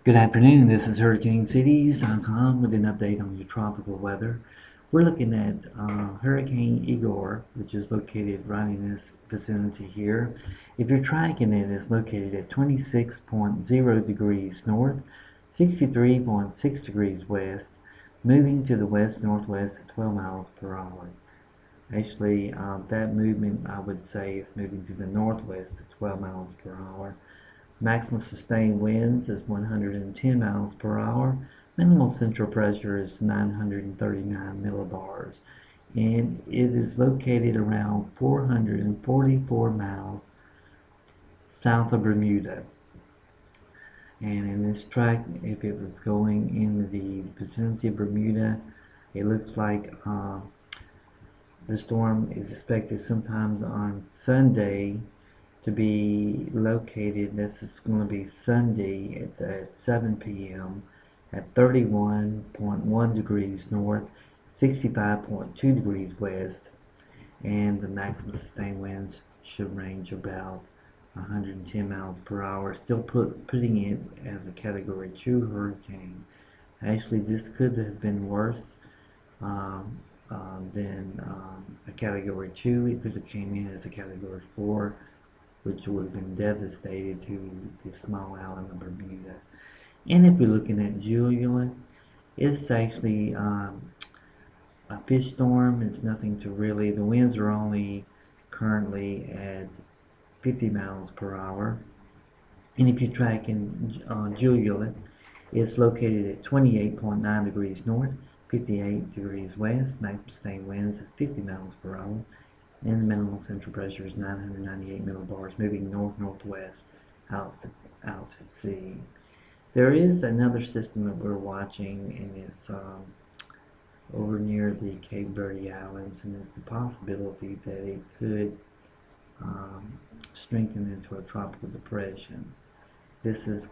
Good afternoon, this is HurricaneCities.com with an update on your tropical weather. We're looking at Hurricane Igor, which is located right in this vicinity here. If you're tracking it, it's located at 26.0 degrees north, 63.6 degrees west, moving to the west-northwest at 12 miles per hour. Actually, that movement, I would say, is moving to the northwest at 12 miles per hour. Maximum sustained winds is 110 miles per hour. Minimal central pressure is 939 millibars. And it is located around 444 miles south of Bermuda. And in this track, if it was going in the vicinity of Bermuda, it looks like the storm is expected sometimes on Sunday to be located. This is going to be Sunday at 7 p.m. at 31.1 degrees north, 65.2 degrees west, and the maximum sustained winds should range about 110 miles per hour, still putting it as a Category 2 hurricane. Actually, this could have been worse than a Category 2. It could have came in as a Category 4, which would have been devastated to the small island of Bermuda. And if we're looking at Julia, it's actually a fish storm. It's nothing to really, the winds are only currently at 50 miles per hour. And if you're tracking Julia, it's located at 28.9 degrees north, 58 degrees west. Maximum sustained winds is 50 miles per hour. And the minimum central pressure is 998 millibars, moving north-northwest out to sea. There is another system that we're watching, and it's over near the Cape Verde Islands, and there's the possibility that it could strengthen into a tropical depression. This is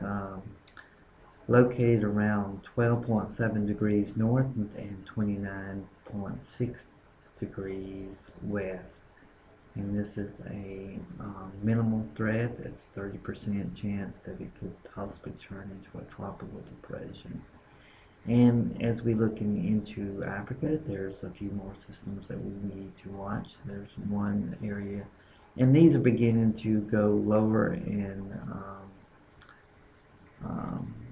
located around 12.7 degrees north and 29.6 degrees west, and this is a minimal threat. That's 30% chance that it could possibly turn into a tropical depression. And as we looking into Africa, there's a few more systems that we need to watch. There's one area, and these are beginning to go lower in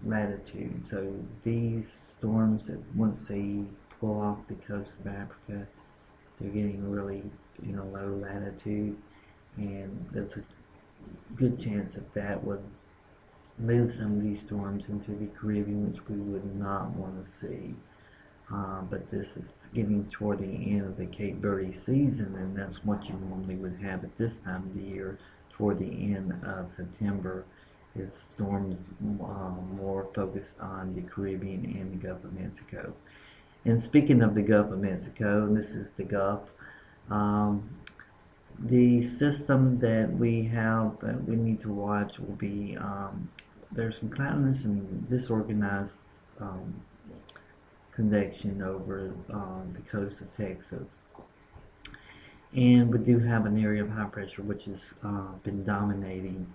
latitude. So these storms, that once they pull off the coast of Africa, they're getting really, low latitude, and there's a good chance that would move some of these storms into the Caribbean, which we would not want to see. But this is getting toward the end of the Cape Verde season, and that's what you normally would have at this time of the year, toward the end of September. Is storms more focused on the Caribbean and the Gulf of Mexico. And speaking of the Gulf of Mexico, this is the Gulf. The system that we have that we need to watch will be there's some cloudiness and disorganized convection over the coast of Texas. And we do have an area of high pressure which has been dominating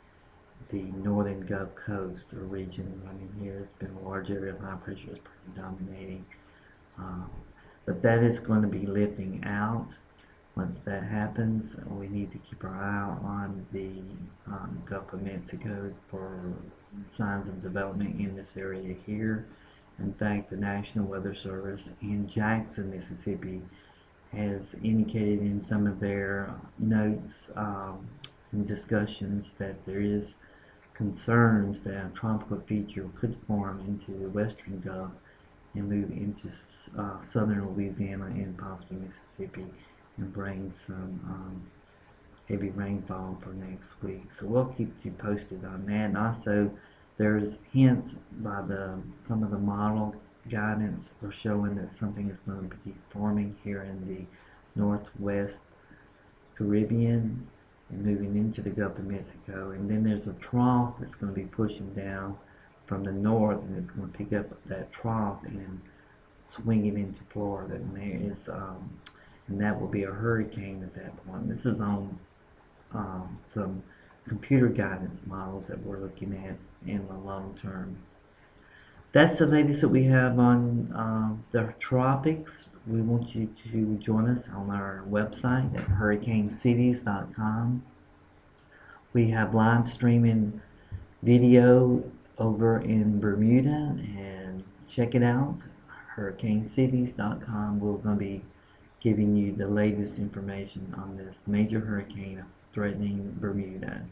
the northern Gulf Coast or region right in here. It's been a large area of high pressure. It's pretty dominating. But that is going to be lifting out. Once that happens, we need to keep our eye out on the Gulf of Mexico for signs of development in this area here. In fact, the National Weather Service in Jackson, Mississippi, has indicated in some of their notes and discussions that there is concerns that a tropical feature could form into the western Gulf and move into southern Louisiana and possibly Mississippi and bring some heavy rainfall for next week. So we'll keep you posted on that. And also, there's hints by some of the model guidance are showing that something is going to be forming here in the northwest Caribbean and moving into the Gulf of Mexico. And then there's a trough that's going to be pushing down from the north, and it's going to pick up that trough and swing it into Florida. And there is and that will be a hurricane at that point. This is on some computer guidance models that we're looking at in the long term. that's the latest that we have on the tropics. We want you to join us on our website at hurricanecities.com. We have live streaming video over in Bermuda, and check it out, hurricanecities.com. We're going to be giving you the latest information on this major hurricane threatening Bermuda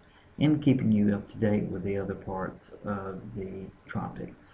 and keeping you up to date with the other parts of the tropics.